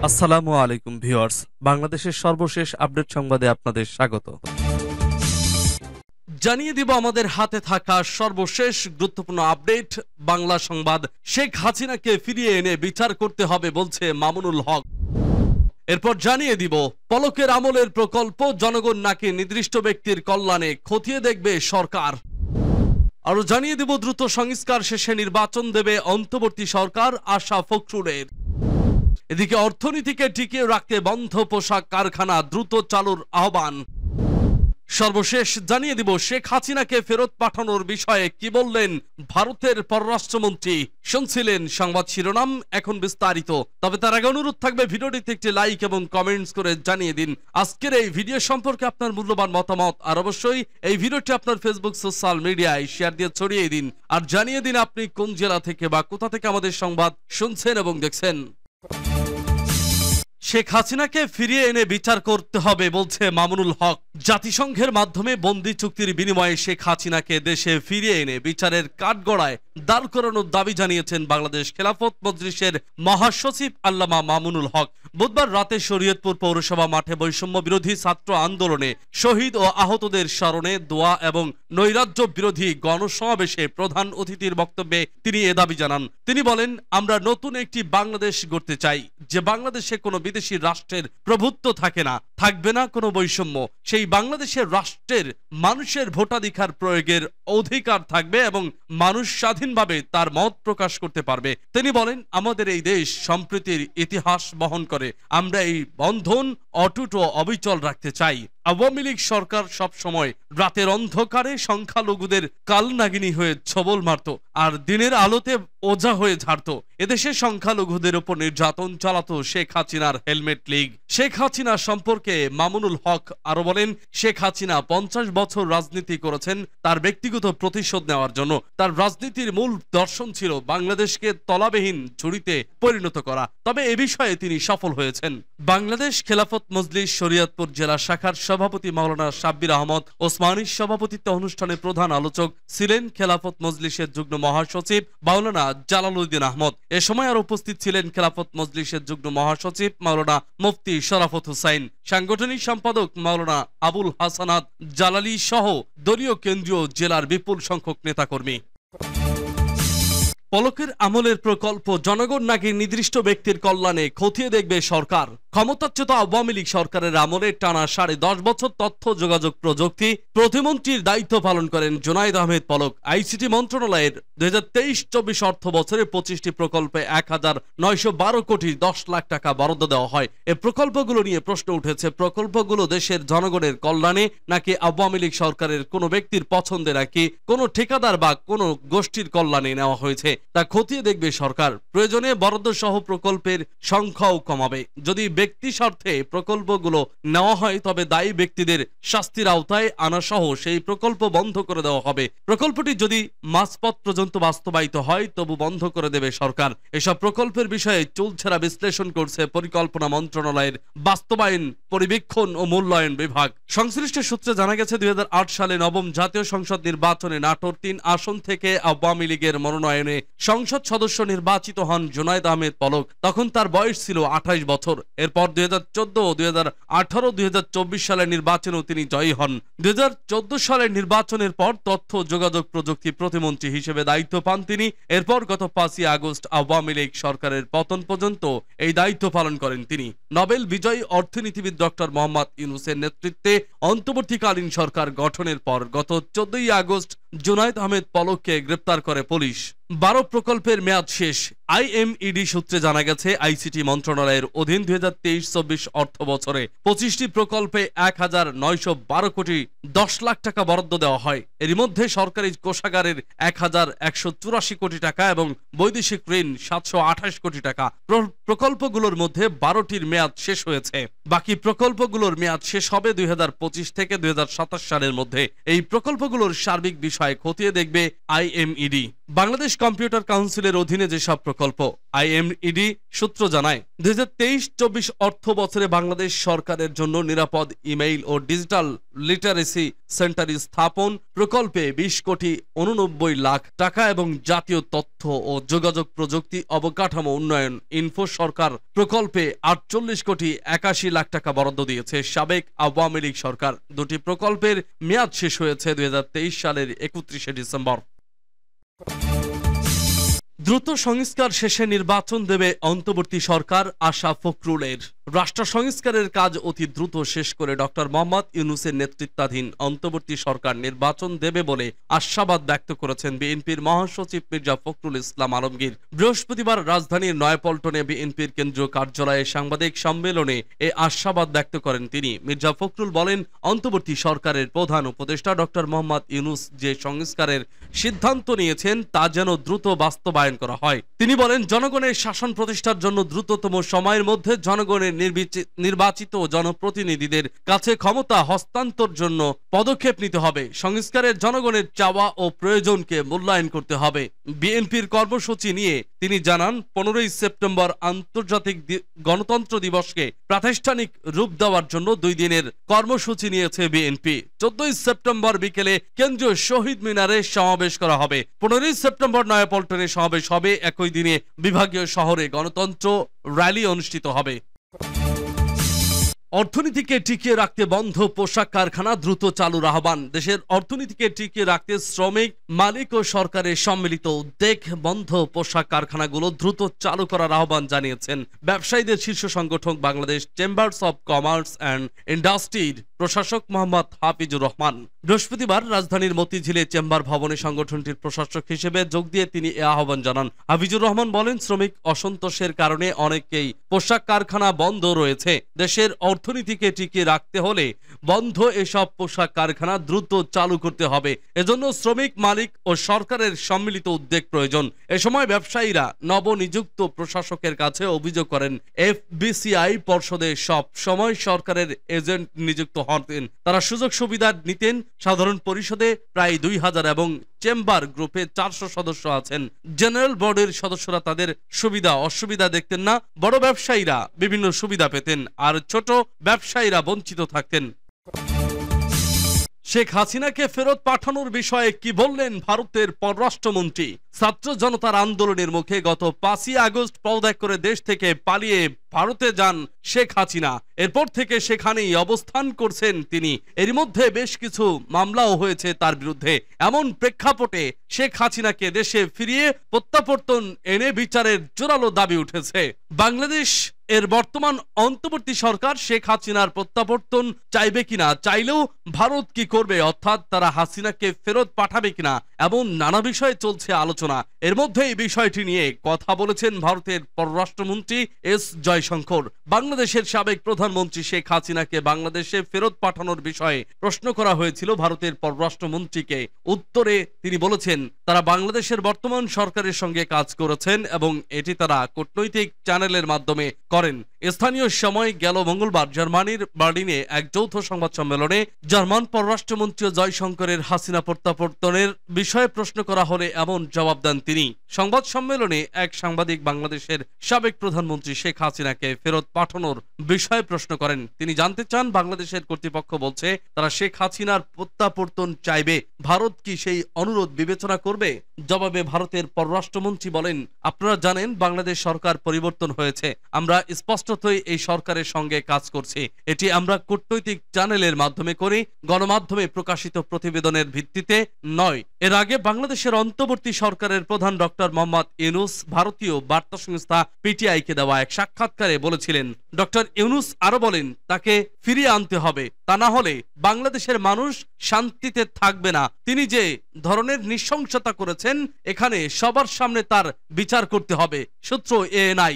আসসালামু আলাইকুম ভিউয়ার্স, বাংলাদেশের সর্বশেষ আপডেট সংবাদে আপনাদের স্বাগত। জানিয়ে দিব আমাদের হাতে থাকা সর্বশেষ গুরুত্বপূর্ণ আপডেট। বাংলা সংবাদ। শেখ হাসিনাকে ফিরিয়ে এনে বিচার করতে হবে বলছে মামুনুল হক। এরপর জানিয়ে দিব পলকের আমলের প্রকল্প জনগণ নাকি নির্দিষ্ট ব্যক্তির কল্যাণে খতিয়ে দেখবে সরকার। আরো জানিয়ে দিব দ্রুত সংস্কার শেষে নির্বাচন দেবে অন্তর্বর্তী সরকার, আশা ফখরুলের। এদিকে অর্থনীতিকে টিকিয়ে রাখতে বন্ধ পোশাক কারখানা দ্রুত চালুর আহ্বান। সর্বশেষ জানিয়ে দিব শেখ হাসিনাকে ফেরত পাঠানোর বিষয়ে কি বললেন ভারতের পররাষ্ট্রমন্ত্রী। শুনছিলেন সংবাদ শিরোনাম, এখন বিস্তারিত। তবে তার আগে অনুরোধ থাকবে ভিডিওটিতে একটি লাইক এবং কমেন্টস করে জানিয়ে দিন আজকের এই ভিডিও সম্পর্কে আপনার মূল্যবান মতামত। আর অবশ্যই এই ভিডিওটি আপনার ফেসবুক সোশ্যাল মিডিয়ায় শেয়ার দিয়ে ছড়িয়ে দিন। আর জানিয়ে দিন আপনি কোন জেলা থেকে বা কোথা থেকে আমাদের সংবাদ শুনছেন এবং দেখছেন। শেখ হাসিনাকে ফিরিয়ে এনে বিচার করতে হবে বলছে মামুনুল হক। জাতিসংঘের মাধ্যমে বন্দি চুক্তির বিনিময়ে শেখ হাসিনাকে দেশে ফিরিয়ে এনে বিচারের কাঠগড়ায় দাঁড় করানোর দাবি জানিয়েছেন বাংলাদেশ খেলাফত মজলিসের মহাসচিব আল্লামা মামুনুল হক। বুধবার রাতে শরীয়তপুর পৌরসভা মাঠে বৈষম্য বিরোধী ছাত্র আন্দোলনে শহীদ ও আহতদের স্মরণে দোয়া এবং নৈরাজ্য বিরোধী গণসমাবেশে প্রধান অতিথির বক্তব্যে তিনি এ দাবি জানান। তিনি বলেন, আমরা নতুন একটি বাংলাদেশ গড়তে চাই, যে বাংলাদেশে কোনো বিদেশি রাষ্ট্রের প্রভুত্ব থাকে না, থাকবে না কোনো বৈষম্য। সেই বাংলাদেশের রাষ্ট্রের মানুষের ভোটাধিকার প্রয়োগের অধিকার থাকবে এবং মানুষ স্বাধীনভাবে তার মত প্রকাশ করতে পারবে। তিনি বলেন, আমাদের এই দেশ সম্প্রীতির ইতিহাস বহন করে, আমরা এই বন্ধন অটুট ও অবিচল রাখতে চাই। আওয়ামী লীগ সরকার সব সময় রাতের অন্ধকারে সংখ্যালঘুদের কালনাগিনী হয়ে ছবল মারত আর দিনের আলোতে ওঝা হয়ে ঝাড়ত। এদেশে সংখ্যালঘুদের উপর নির্যাতন চালাতো শেখ হাসিনার হেলমেট লীগ। শেখ হাসিনা সম্পর্কে মামুনুল হক আরো বলেন, শেখ হাসিনা 50 বছর রাজনীতি করেছেন তার ব্যক্তিগত প্রতিশোধ নেওয়ার জন্য। তার রাজনীতির মূল দর্শন ছিল বাংলাদেশকে তলাবিহীন ঝুড়িতে পরিণত করা। তবে এ বিষয়ে তিনি সফল হয়েছেন। বাংলাদেশ খেলাফত মজলিস শরীয়তপুর জেলা শাখার সভাপতি মাওলানা সাব্বির আহমদ ওসমানীর সভাপতিত্বে অনুষ্ঠানে প্রধান আলোচক ছিলেন খেলাফত মজলিসের যুগ্ম মহাসচিব মাওলানা জালালউদ্দিন আহমদ। এ সময় আর উপস্থিত ছিলেন খেলাফত মজলিসের যুগ্ম মহাসচিব মাওলানা মুফতি শরাফত হুসাইন, সাংগঠনিক সম্পাদক মাওলানা আবুল হাসানাত জালালি সহ দলীয় কেন্দ্রীয় জেলার বিপুল সংখ্যক নেতাকর্মী। পলকের আমলের প্রকল্প জনগণ নাকি নির্দিষ্ট ব্যক্তির কল্যাণে খতিয়ে দেখবে সরকার। ক্ষমতাচ্যুত আওয়ামী লীগ সরকারের আমলে টানা 10.5 বছর তথ্য যোগাযোগ প্রযুক্তি প্রতিমন্ত্রীর দায়িত্ব পালন করেন জুনাইদ আহমেদ পলক। আইসিটি মন্ত্রণালয়ের 2023-24 অর্থ বছরে 25টি প্রকল্পে 1912 কোটি 10 লাখ টাকা বরাদ্দ দেওয়া হয়। এই প্রকল্পগুলো নিয়ে প্রশ্ন উঠেছে, প্রকল্পগুলো দেশের জনগণের কল্যাণে নাকি আওয়ামী লীগ সরকারের কোনো ব্যক্তির পছন্দে, নাকি কোনো ঠিকাদার বা কোনো গোষ্ঠীর কল্যাণে নেওয়া হয়েছে তা খতিয়ে দেখবে সরকার। প্রয়োজনে বরাদ্দ সহ প্রকল্পের সংখ্যাও কমাবে। যদি ব্যক্তি স্বার্থে প্রকল্পগুলো নেওয়া হয় তবে দায়ী ব্যক্তিদের শাস্তির আওতায় আনা সহ সেই প্রকল্প বন্ধ করে দেওয়া হবে। প্রকল্পটি যদি মাঝপথ পর্যন্ত বাস্তবায়িত হয় তবু বন্ধ করে দেবে সরকার। এসব প্রকল্পের বিষয়ে চুলছেরা বিশ্লেষণ করছে পরিকল্পনা মন্ত্রণালয়ের বাস্তবায়ন, পরিবীক্ষণ ও মূল্যায়ন বিভাগ। সংশ্লিষ্ট সূত্রে জানা গেছে 2008 সালে নবম জাতীয় সংসদ নির্বাচনে নাটোর 3 আসন থেকে আওয়ামী লীগের মনোনয়নে সংসদ সদস্য নির্বাচিত হন জুনাইদ আহমেদ পলক। তখন তার বয়স ছিল 28 বছর। এরপর 2014, 2018, 2024 সালের নির্বাচনেও তিনি জয়ী হন। 2014 সালের নির্বাচনের পর তথ্য যোগাযোগ প্রযুক্তি প্রতিমন্ত্রী হিসেবে দায়িত্ব পান তিনি। এরপর গত 5 আগস্ট আওয়ামী লীগ সরকারের পতন পর্যন্ত এই দায়িত্ব পালন করেন তিনি। নোবেল বিজয়ী অর্থনীতিবিদ ডক্টর মোহাম্মদ ইউনূসের নেতৃত্বে অন্তর্বর্তীকালীন সরকার গঠনের পর গত 14 আগস্ট জুনাইদ আহমেদ পলককে গ্রেপ্তার করে পুলিশ। 12 প্রকল্পের মেয়াদ শেষ। আইএমইডি সূত্রে জানা গেছে আইসিটি মন্ত্রণালয়ের অধীন 2023-24 অর্থ বছরে 25টি প্রকল্পে 1912 কোটি 10 লাখ টাকা বরাদ্দ দেওয়া হয়। এর মধ্যে সরকারি কোষাগারের 1184 কোটি টাকা এবং বৈদেশিক ঋণ 728 কোটি টাকা। প্রকল্পগুলোর মধ্যে 12টির মেয়াদ শেষ হয়েছে। বাকি প্রকল্পগুলোর মেয়াদ শেষ হবে 2025 থেকে 2027 সালের মধ্যে। এই প্রকল্পগুলোর সার্বিক বিষয় খতিয়ে দেখবে আইএমইডি। বাংলাদেশ কম্পিউটার কাউন্সিলের অধীনে যেসব প্রকল্প প্রকল্প। IMED সূত্র জানায় 2023-24 অর্থ বছরে বাংলাদেশ সরকারের জন্য নিরাপদ ইমেইল ও ডিজিটাল লিটারেসি সেন্টার স্থাপন প্রকল্পে 20,89,00,000 টাকা এবং জাতীয় তথ্য ও যোগাযোগ প্রযুক্তি অবকাঠামো উন্নয়ন ইনফো সরকার প্রকল্পে 48,81,00,000 টাকা বরাদ্দ দিয়েছে সাবেক আওয়ামী লীগ সরকার। দুটি প্রকল্পের মেয়াদ শেষ হয়েছে 2023 সালের 31 ডিসেম্বর। দ্রুত সংস্কার শেষে নির্বাচন দেবে অন্তর্বর্তী সরকার, আশা ফখরুলের। রাষ্ট্র সংস্কারের কাজ অতি দ্রুত শেষ করে ডক্টর মোহাম্মদ ইউনূসের নেতৃত্বাধীন অন্তর্বর্তী সরকার নির্বাচন দেবে বলে আশাবাদ ব্যক্ত করেছেন বিএনপির মহাসচিব মির্জা ফখরুল ইসলাম আলমগীর। বৃহস্পতিবার রাজধানীর নয়াপল্টনে বিএনপির কেন্দ্রীয় কার্যালয়ে সাংবাদিক সম্মেলনে এ আশাবাদ ব্যক্ত করেন তিনি। মির্জা ফখরুল বলেন, অন্তর্বর্তী সরকারের প্রধান উপদেষ্টা ডক্টর মোহাম্মদ ইউনূস যে সংস্কারের সিদ্ধান্ত নিয়েছেন তা যেন দ্রুত বাস্তবায়ন করা হয়। তিনি বলেন, জনগণের শাসন প্রতিষ্ঠার জন্য দ্রুততম সময়ের মধ্যে জনগণের নির্বাচিত জনপ্রতিনিধিদের কাছে ক্ষমতা হস্তান্তর জন্য পদক্ষেপ নিতে হবে। সংস্কারের জনগণের চাওয়া ও প্রয়োজনকে মূল্যায়ন করতে হবে। বিএনপির কর্মসূচি নিয়ে তিনি জানান, 15 সেপ্টেম্বর আন্তর্জাতিক গণতন্ত্র দিবসকে প্রাতিষ্ঠানিক রূপ দেওয়ার জন্য 2 দিনের কর্মসূচি নিয়েছে বিএনপি। 14 সেপ্টেম্বর বিকেলে কেন্দ্রীয় শহীদ মিনারে সমাবেশ করা হবে। 15 সেপ্টেম্বর নয়াপল্টনে সমাবেশ হবে। একই দিনে বিভাগীয় শহরে গণতন্ত্র র্যালি অনুষ্ঠিত হবে। অর্থনীতিকে টিকিয়ে রাখতে বন্ধ পোশাক কারখানা দ্রুত চালুর আহ্বান। দেশের অর্থনীতিকে টিকিয়ে রাখতে শ্রমিক, মালিক ও সরকারের সম্মিলিত উদ্যোগ বন্ধ পোশাক কারখানাগুলো দ্রুত চালু করার আহ্বান জানিয়েছেন ব্যবসায়ীদের শীর্ষ সংগঠন Bangladesh chambers of commerce and ইন্ডাস্ট্রির প্রশাসক মোহাম্মদ হাফিজুর রহমান। বৃহস্পতিবার রাজধানীর মতিঝিলে চেম্বার ভবনে সংগঠনটির প্রশাসক হিসেবে যোগ দিয়ে তিনি এ আহ্বান জানান। হাফিজুর রহমান বলেন, শ্রমিক অসন্তোষের কারণে অনেকেই পোশাক কারখানা বন্ধ রয়েছে। দেশের অর্থনীতিকে টিকিয়ে রাখতে হলে বন্ধ এসব পোশাক কারখানা দ্রুত চালু করতে হবে। এজন্য শ্রমিক, মালিক ও সরকারের সম্মিলিত উদ্যোগ প্রয়োজন। এ সময় ব্যবসায়ীরা নবনিযুক্ত প্রশাসকের কাছে অভিযোগ করেন, FBCI পর্ষদে সব সময় সরকারের এজেন্ট নিযুক্ত হতেন। তারা সুযোগ সুবিধা নিতেন। সাধারণ পরিষদে প্রায় 2000 এবং চেম্বার গ্রুপে 400 সদস্য আছেন। জেনারেল বোর্ডের সদস্যরা তাদের সুবিধা অসুবিধা দেখতেন না। বড় ব্যবসায়ীরা বিভিন্ন সুবিধা পেতেন আর ছোট ব্যবসায়ীরা বঞ্চিত থাকতেন। শেখ হাসিনাকে ফেরত পাঠানোর বিষয়ে কি বললেন ভারতের পররাষ্ট্রমন্ত্রী? ছাত্র জনতার আন্দোলনের মুখে গত 5ই আগস্ট পদত্যাগ করে দেশ থেকে পালিয়ে ভারতে যান শেখ হাসিনা। এরপর থেকে সেখানেই অবস্থান করছেন তিনি। এর মধ্যে বেশ কিছু মামলাও হয়েছে তার বিরুদ্ধে। এমন প্রেক্ষাপটে শেখ হাসিনাকে দেশে ফিরিয়ে প্রত্যাবর্তন এনে বিচারের জোরালো দাবি উঠেছে। বাংলাদেশ এর বর্তমান অন্তর্বর্তী সরকার শেখ হাসিনার প্রত্যাবর্তন চাইবে কিনা, চাইলেও ভারত কি করবে, অর্থাৎ তারা হাসিনাকে ফেরত পাঠাবে কিনা, এমন নানা বিষয়ে চলছে আলোচনা। এর মধ্যে এই বিষয়টি নিয়ে কথা বলেছেন ভারতের পররাষ্ট্রমন্ত্রী এস জয়শঙ্কর। বাংলাদেশের সাবেক প্রধানমন্ত্রী শেখ হাসিনাকে বাংলাদেশে ফেরত পাঠানোর বিষয়ে প্রশ্ন করা হয়েছিল ভারতের পররাষ্ট্রমন্ত্রীকে। উত্তরে তিনি বলেছেন, তারা বাংলাদেশের বর্তমান সরকারের সঙ্গে কাজ করেছেন এবং এটি তারা কূটনৈতিক চ্যানেলের মাধ্যমে করেন। স্থানীয় সময় গেল মঙ্গলবার জার্মানির বার্লিনে এক যৌথ সংবাদ সম্মেলনে জার্মান পররাষ্ট্রমন্ত্রী জয়শঙ্করের হাসিনা প্রত্যাবর্তনের বিষয়ে প্রশ্ন করা হলে এমন জবাব দেন তিনি। সংবাদ সম্মেলনে এক সাংবাদিক বাংলাদেশের সাবেক প্রধানমন্ত্রী শেখ হাসিনাকে ফেরত পাঠানোর বিষয়ে প্রশ্ন করেন। তিনি জানতে চান, বাংলাদেশের কর্তৃপক্ষ বলছে তারা শেখ হাসিনার প্রত্যাবর্তন চাইবে, ভারত কি সেই অনুরোধ বিবেচনা করবে? জবাবে ভারতের পররাষ্ট্রমন্ত্রী বলেন, আপনারা জানেন বাংলাদেশ সরকার পরিবর্তন হয়েছে। আমরা স্পষ্টতই এই সরকারের সঙ্গে কাজ করছি। এটি আমরা কূটনৈতিক চ্যানেলের মাধ্যমে করি, গণমাধ্যমে প্রকাশিত প্রতিবেদনের ভিত্তিতে নয়। এর আগে বাংলাদেশের অন্তর্বর্তী সরকারের প্রধান ডক্টর মোহাম্মদ ইউনূস ভারতীয় বার্তা সংস্থা PTI-কে দেওয়া এক সাক্ষাৎকারে বলেছিলেন। ডক্টর ইউনূস আরো বলেন, তাকে ফিরিয়ে আনতে হবে, তা না হলে বাংলাদেশের মানুষ শান্তিতে থাকবে না। তিনি যে ধরনের নৃশংসতা করেছেন, এখানে সবার সামনে তার বিচার করতে হবে। সূত্র ANI।